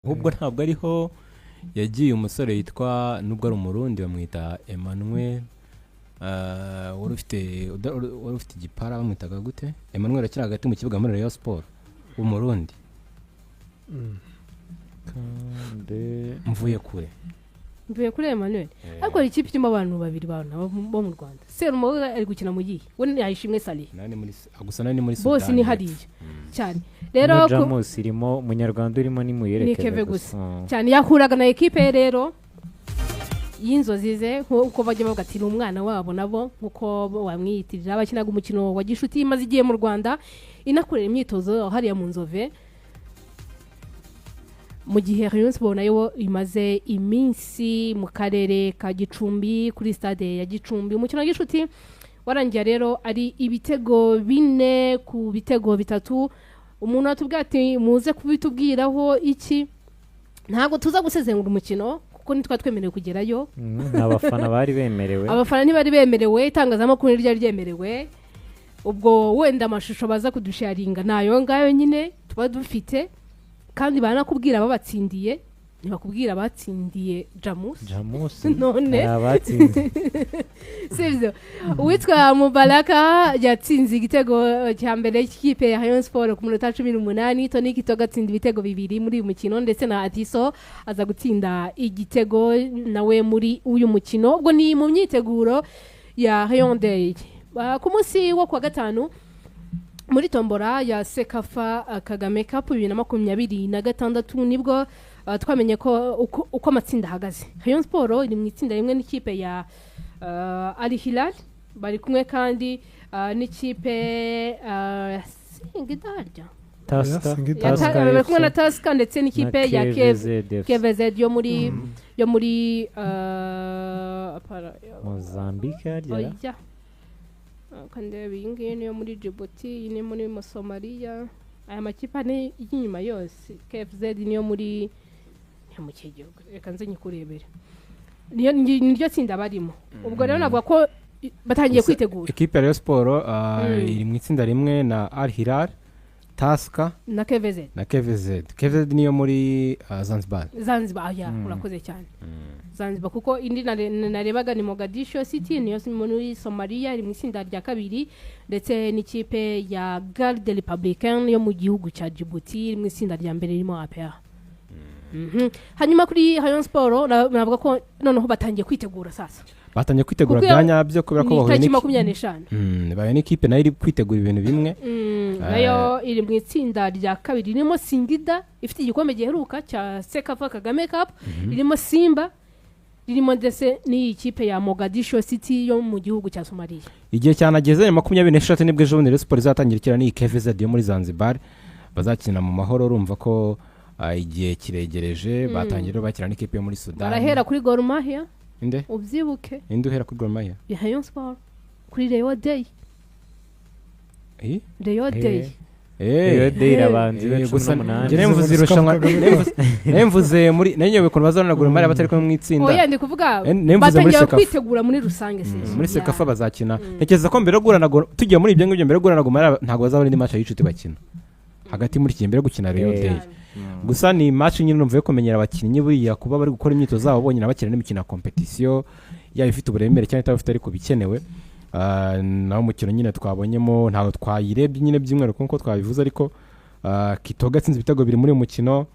ahubwo ntabwo ariho yagiye umusore yitwa nubwo ari umurundi bamwita Emmanuel wari ufite igipara bamwitaga gute Emmanuel akira hagati mu kibuga muri Rayon Sport umurundi mvuye kure Emmanuel ariko ikipe irimo abantu babiri bo mu Rwanda Serumo ari gukina mu gihe we yayishimwe Salih nani muri Sudan bose ni hariya cyane rero Jamus irimo munyarwanda urimo ni muyerekeza gusa cyane yakuraga na ekipe rero y'inzozi ze nkuko bajya bavuga ati umwana wabo nabo nkuko wamwiyitirira abakinaga umukino wa gishuti maze igiye mu Rwanda inakorera imyitozo hariya mu Nzove mu gihe Rayon Sport nayo imaze iminsi mu karere ka Gicumbi kuri stade ya Gicumbi umukino wa gishuti warangiye rero ari ibitego 4 ku bitego 3 umuntu atubwira ati muze kubitubwiraho iki ntabwo tuza gusezengura umukino kuko nitwa twemerewe kugerayo abafana bari bemerewe abafana ntibari bemerewe itangazamakuru ryari ryemerewe ubwo wenda amashusho baza kudusharinga nayo ngayo nyine tuba dufite kandi banakubwira babatsindiye ntibakubwira batsindiye Jamus none abatsindiye sivyo uwitwa Mubaraka yatsinze igitego cya mbere cy'ikipe ya Rayon Sport ku minota 18 Tony Kitoga atsinda ibitego 2 muri uyu mukino ndetse na Atiso aza gutsinda igitego nawe muri uyu mukino ubwo ni mu myiteguro ya Rayon Day ku munsi wo kwa gatanu muri tombora ya Sekafa Kagame Cup 2026 nibwo twamenye ko uko amatsinda ahagaze Rayon Sport iri mu itsinda rimwe n'ikipe ya Al Hilal bari kumwe kandi n'ikipe Singidarya bari kumwe na Taska ndetse n'ikipe ya KVZ yo muri Mozambique arya kandi bingiye niyo muri Djibouti ni muri Somalia aya makipe ane y'inyuma yose KVZ niyo muri mu kigihugu reka nze nyikurebera niyo tsinda barimo ubwo rero navuga ko batangiye kwitegura equipe ya Rayon Sport iri mu itsinda rimwe na Al Hilal Taska na KVZ niyo muri Zanzibar ya urakoze cyane Zanzibar kuko indi narebaga ni Mogadishu City niyo muri Somalia iri mu itsinda rya kabiri ndetse n'ikipe ya Garde Republicaine yo mu gihugu cya Djibouti iri mu itsinda rya mbere irimo APR hanyuma kuri Rayon Sport navuga ko noneho batangiye kwitegura sasa batangiye kwitegura byanya byo kubera ko bahuye baye n'ikipe nayo iri kwitegura ibintu bimwe nayo iri mu itsinda rya kabiri irimo Singida ifite igikombe giheruka cya Sekafa Kagame Cup irimo Simba irimo ndetse n'iyi kipe ya Mogadishu City yo mu gihugu cya Somalia igihe cyanageze 23 nibwo ejo bundi Rayon Sport izatangirikira n'iyi KVZ yo muri Zanzibar bazakina mu mahoro urumva ko igihe kiregereje batangira bakira n'ikipe yo muri Sudan barahera kuri Gor Mahia inde ubyibuke inde uhera kuri Gor Mahia ya Rayon Sport kuri Rayon Day Rayon Day rabanzi gusa nemvuze irushanwa nemvuze muri nanyobe ko bazana Gor Mahia batari ko mu itsinda oya ndi kuvuga batangiye kwitegura muri rusange muri Sekafa bazakina ntekereza ko mbere gurana tugiye muri ibyo ngibyo mbere gurana Gor Mahia ntago bazabona indi match y'icuti bakina hagati muri kimbere gukina Rayon Day gusa ni match nyine numvuye kumenyera abakinnyi buriya kuba bari gukora imyitozo zabo bonyine abakina n'imikino ya competition yaba ifite uburemere cyane itabafite ariko bikenewe naho umukino nyine twabonyemo ntago twayirebye nyine by'imwero kuko twabivuze ariko Kitoga atsinze ibitego biri muri umukino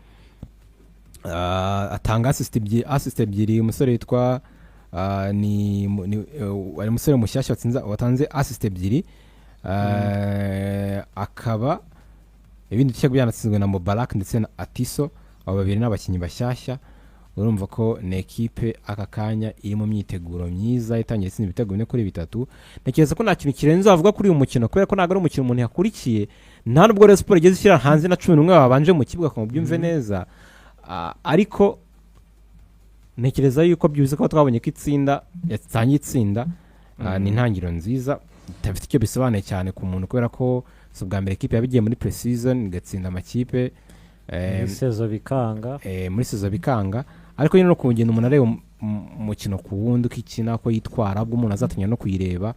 atanga assist ebyiri umusore yitwa ni wari umusore mushyashya watanze assist ebyiri akaba ibindi cyangwa byanatsinzwe na Mubarak ndetse na Atiso abo babiri n'abakinnyi bashyashya urumva ko ne equipe aka kanya iri mu myiteguro myiza itangiye itsinda ibitego 4-3 ntekereza ko nta kintu kirenze avuga kuri uyu mukino kubera ko ntago ari umukino umuntu yakurikiye nta nubwo Rayon Sport igeze ishyira hanze na 11 babanje mu kibuga ko byumve neza ariko ntekereza yuko byuze ko twabonye ko itsinda yatangiye itsinda ni intangiriro nziza tafite icyo bisobanuye cyane ku muntu kubera ko so bwa mbere equipe yabigiye muri pre-season igatsinda amakipe muri sezo bikanga ariko nyine no kugenda umuntu areba umukino ku wundi ukikina ko yitwara bwo umuntu azatanya no kuyireba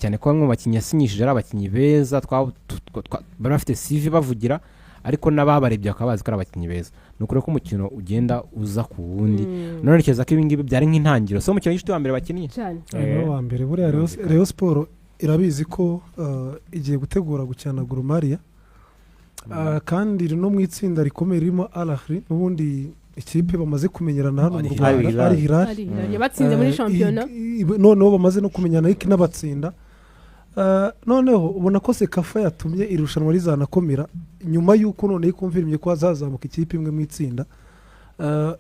cyane ko bamwe mu bakinnyi yasinyishije ari abakinnyi beza bari bafite CV bavugira ariko n'ababarebye bakaba bazi ko ari abakinnyi beza ni ukuri ko umukino ugenda uza ku wundi none ntekereza ko ibingibi byari nk'intangiriro so umukino w'inshuti wa mbere bakinnye wa mbere buriya Rayon Sport irabizi ko igiye gutegura gukina Gor Mahia kandi no mu itsinda rikomeye ririmo Al-Ahly n'ubundi ikipe bamaze kumenyerana hano mu Rwanda ari Hilal batsinze muri shampiyona noneho bamaze no kumenyana ariko n'abatsinda noneho ubona ko Sekafa yatumye irushanwa rizanakomera nyuma y'uko none ikumvirimye ko hazazamuka ikipe imwe mu itsinda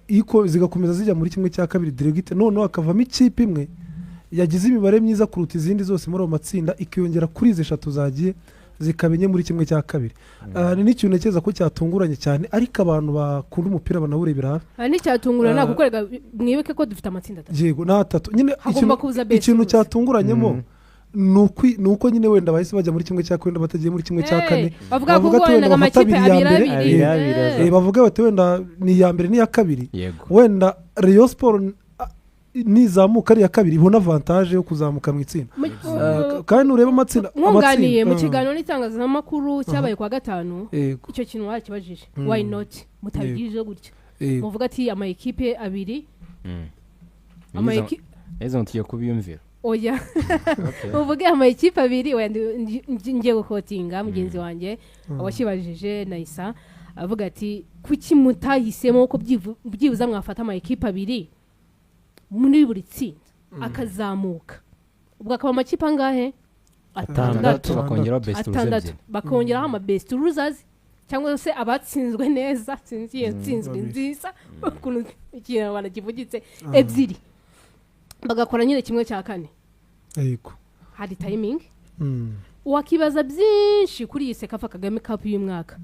iko zigakomeza zijya muri kimwe cya kabiri direct noneho akavamo ikipe imwe yagize imibare myiza kuruta izindi zose muri ayo matsinda ikiyongera kuri izi 3 zagiye zikabenye muri kimwe cya kabiri ni n'ikintu ntekereza ko cyatunguranye cyane ariko abantu bakunda umupira banawurebera hafi ni cyatungurana gukorega mwibuke ko dufite amatsinda 3 yego na 3 nyine ikintu cyatunguranyemo nuko nyine wenda bahise bajya muri kimwe cya kwenda batagiye muri kimwe cya kane bavuga ko wenda amakipe abiri bavuga bati wenda ni ya mbere ni ya kabiri wenda Rayon Sport nizamuka ari ya kabiri ibona avantage yo kuzamuka mu itsinda kandi ureba amatsinda mwunganiye mu kiganiro n'itangazamakuru cyabaye kwa gatanu icyo kintu wakibajije why not mutabigije gutya muvuga ati ama equipe abiri ezo ntiye kubiyumvira oya uvuge ama equipe abiri ngiye gukotinga mugenzi wanjye abashibajije Naisa avuga ati kuki mutahisemo ko byibuza mwafata ama equipe abiri muri buri tsinda akazamuka ubwo akaba amakipe angahe 6 bakongeraho best losers bakongeraho ama best losers cyangwa se abatsinzwe neza tsinzwe nziza ukuntu ikintu banakivugitse ebyiri bagakora nyine kimwe cya kane yego hari timing wakibaza byinshi kuri iyi Sekafa Kagame Cup y'umwaka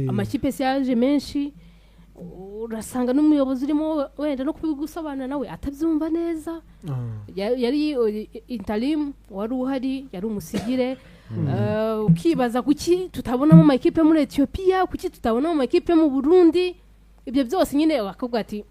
amakipe yaje menshi urasanga n'umuyobozi urimo wenda no kubigusobanura nawe atabyumva neza yari interim wari uhari yari umusigire ukibaza kuki tutabonamo ama equipe muri Ethiopia kuki tutabonamo ama equipe mu Burundi ibyo byose nyine bakubwira ati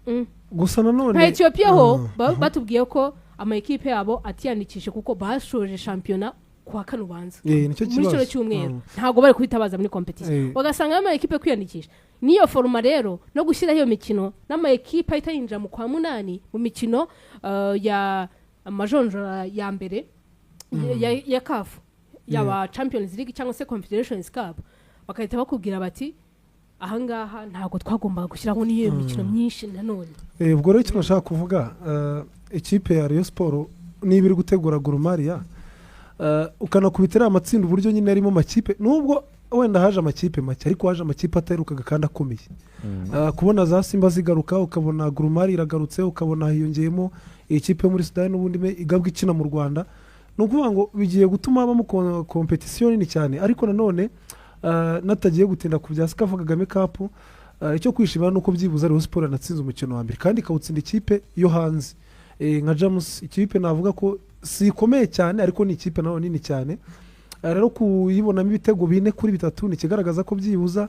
gusa nanone nka Ethiopia ho batubwiye ko ama equipe yabo atiyandikishe kuko bashoje shampiyona kwa kano banza muri cyo cyumweru ntago bari kwitabaza muri competition bagasanga ama equipe kwiyandikisha niyo forma rero no gushyira iyo mikino n'ama equipe itayinjira mu kwa munani mu mikino ya amajonjora ya mbere ya CAF yaba Champions League cyangwa se Confederations Cup bakahita bakubwira bati ahangaha ntago twagombaga gushyiraho niyo mikino myinshi nanone ubwo rero icyo nashaka kuvuga ikipe ya Rayon Sport niba iri gutegura Gor Mahia ukanakubitira amatsinda uburyo nyine arimo makipe nubwo wenda haje amakipe make ariko haje amakipe ataherukaga kandi akomeye kubona za Simba zigaruka ukabona Gor Mahia iragarutse ukabona hiyongeyemo ikipe muri Sudan n'ubundi igabwa ikina mu Rwanda no kuvuga ngo bigiye gutuma habamo competition nini cyane ariko nanone natagiye gutinda ku bya Sekafa Kagame Cup icyo kwishimira nuko byibuza Rayon Sport natsinze umukino wa mbere kandi ikawutsinda ikipe yo hanze nka Jamus ikipe navuga ko si ikomeye cyane ariko ni ikipe nayo nini cyane rero kuyibonamo ibitego 4-3 ni kigaragaza ko byibuza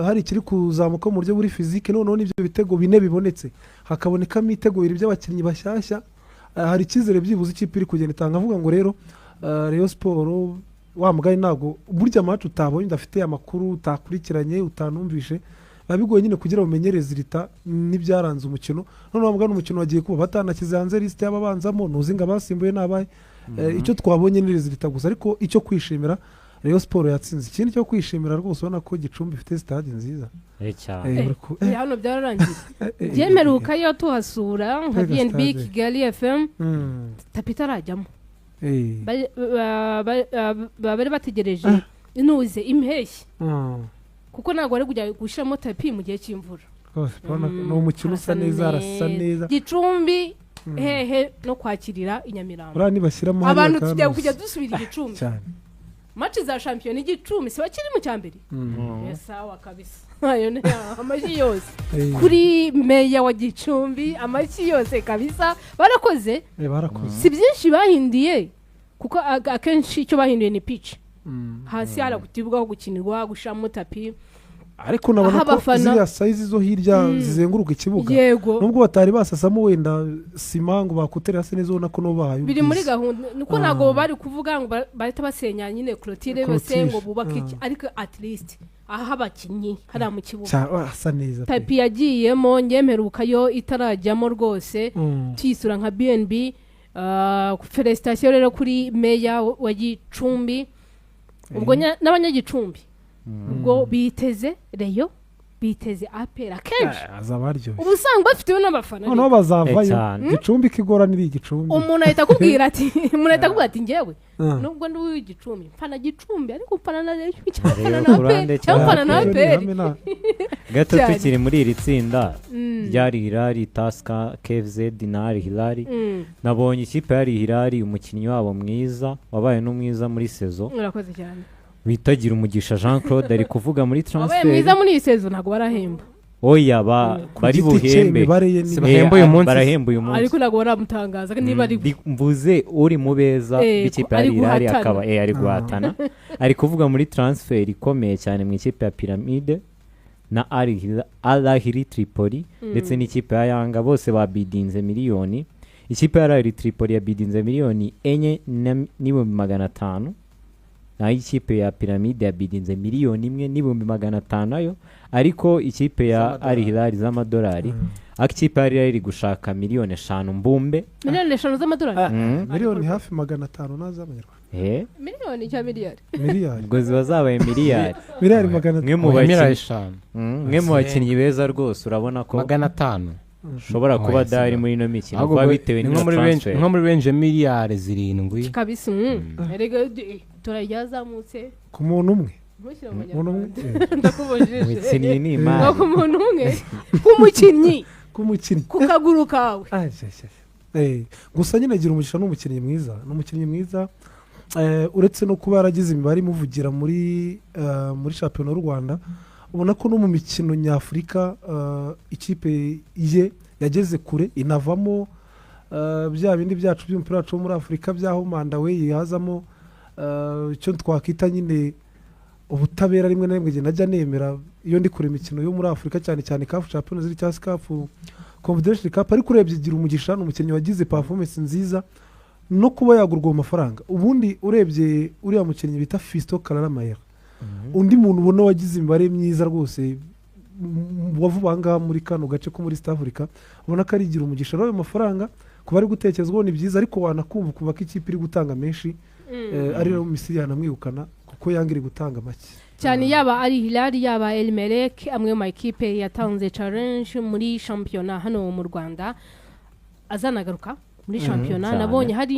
hari kiri kuzamuka mu buryo buri fizike noneho n'ibyo bitego 4 bibonetse hakaboneka imitego 2 by'abakinnyi bashyashya hari ikizere byibuza ikipe iri kugenda itanga avuga ngo rero Rayon Sport wa mugari nago burya match utabonye ndafite amakuru utakurikiranye utanumvishe babigoye nyine kugira umenyereze rita n'ibyaranze umukino none wamugana umukino wagiye kuba batanakize hanze list y'ababanzamo nuzinga basimbuye nabaye icyo twabonye ni rezilita gusa ariko icyo kwishimira Rayon Sport yatsinze ikindi cyo kwishimira rwose ubona ko Gicumbi ifite stade nziza hano byararangiye byemeruka yo tuhasura nka BNB Kigali FM tapita arajyamo bari bategereje inuze impeshyi kuko ntabwo ari kujya gushyiramo tapi mu gihe cy'imvura ni umukino usa neza arasa neza Gicumbi hehe no kwakirira Inyamirambo abantu tujya kujya dusubira Gicumbi match za shampiyona Gicumbi si bakiri mu cyambere sawa kabisa ayo ne amaji yose kuri meya wa Gicumbi amaji yose kabisa barakoze si byinshi bahindiye kuko akenshi icyo bahinduye ni pitch hasi hari kutibugaho gukinirwa gushiramo tapi ariko nabona ko ziriya size zo hirya zizenguruka ikibuga nubwo batari basasamo wenda sima ngo bakutere hasi neza ubona ko no bahaye biri muri gahunda nuko nago bari kuvuga ngo bahita basenya nyine clôture base ngo bubake ariko at least aha abakinnyi hariya mu kibuga asa neza tapi yagiyemo ngemerukayo itarajyamo rwose tuyisura nka BNB felicitation rero kuri meya wa Gicumbi ubwo n'abanyagicumbi ubwo biteze Rayon biteze apera kenshi azabaryo ubusanga bafitewe n'abafana no bazavayo Gicumbi kigora niri Gicumbi umuntu ahita kubwira ati ngewe nubwo ndi w'Igicumbi mfana Gicumbi ariko upana na Rayon cyangwa na apera gato tukiri muri iri tsinda ryari Hilali Taska KFZ Dinari Hilali nabonye ikipe yari Hilali umukinnyi wabo mwiza wabaye n'umwiza muri saison urakoze cyane bitagira umugisha Jean Claude ari kuvuga muri transfer wabaye mwiza muri iyi saison ntago barahemba oya bari buhembe barahemba uyu munsi ariko ntago baramutangaza niba ari mvuze uri mu beza b'ikipe yari Hilali akaba ari guhatana ari kuvuga muri transfer ikomeye cyane mu ikipe ya Pyramide na Al Ahly Tripoli ndetse n'ikipe ya Yanga bose babidinze miliyoni ikipe ya Al Ahly Tripoli yabidinze miliyoni 4,500 na ikipe ya Pyramide yabidinze miliyoni 1,500 nayo ariko ikipe ya Al Hilal z'amadolari ikipe yari iri gushaka miliyoni 5 mbumbe miliyoni 5 z'amadolari miliyoni hafi 500 n'az'abanyarwanda miliyoni cya miliyari ubwo ziba zabaye miliyari 500 mwe mu bakinnyi beza rwose urabona ko 500 ushobora kuba dari muri ino mikino kuba bitewe n'iyo transfer nko muri benje miliyari 7 kabisa erega turayazamutse ku muntu umwe ndakubujije umukinnyi ni imana ku muntu umwe k'umukinnyi ku kaguru kawe gusa nyine agira umugisha n'umukinnyi mwiza uretse no kuba yaragize imibare imuvugira muri shampiyona y'u Rwanda ubona ko no mu mikino nyafurika ikipe ye yageze kure inavamo bya bindi byacu by'umupira wacu muri Afurika byaho mandawe yazamo icyo twakita nyine ubutabera rimwe na rimwe genda najya nemera iyo ndi kure imikino yo muri Afurika cyane cyane CAF Champions League cyangwa CAF Confederation Cup ariko urebye igira umugisha n'umukinnyi wagize performance nziza no kuba yagurwa amafaranga ubundi urebye uriya mukinnyi bita Fiston Irakomeye undi muntu ubona wagize imibare myiza rwose wavuba ngaha muri kano gace ko muri East Africa ubona ko arigira umugisha rero amafaranga kuba ari gutekerezwaho ni byiza ariko wanakumva kuba ko ikipe iri gutanga menshi ari no Misiri yanamwirukana kuko yangiri gutanga make cyane yaba ari Hilal yaba El Merreikh amwe mu equipe yatanze challenge muri championnat hano mu Rwanda azanagaruka muri championnat nabonye hari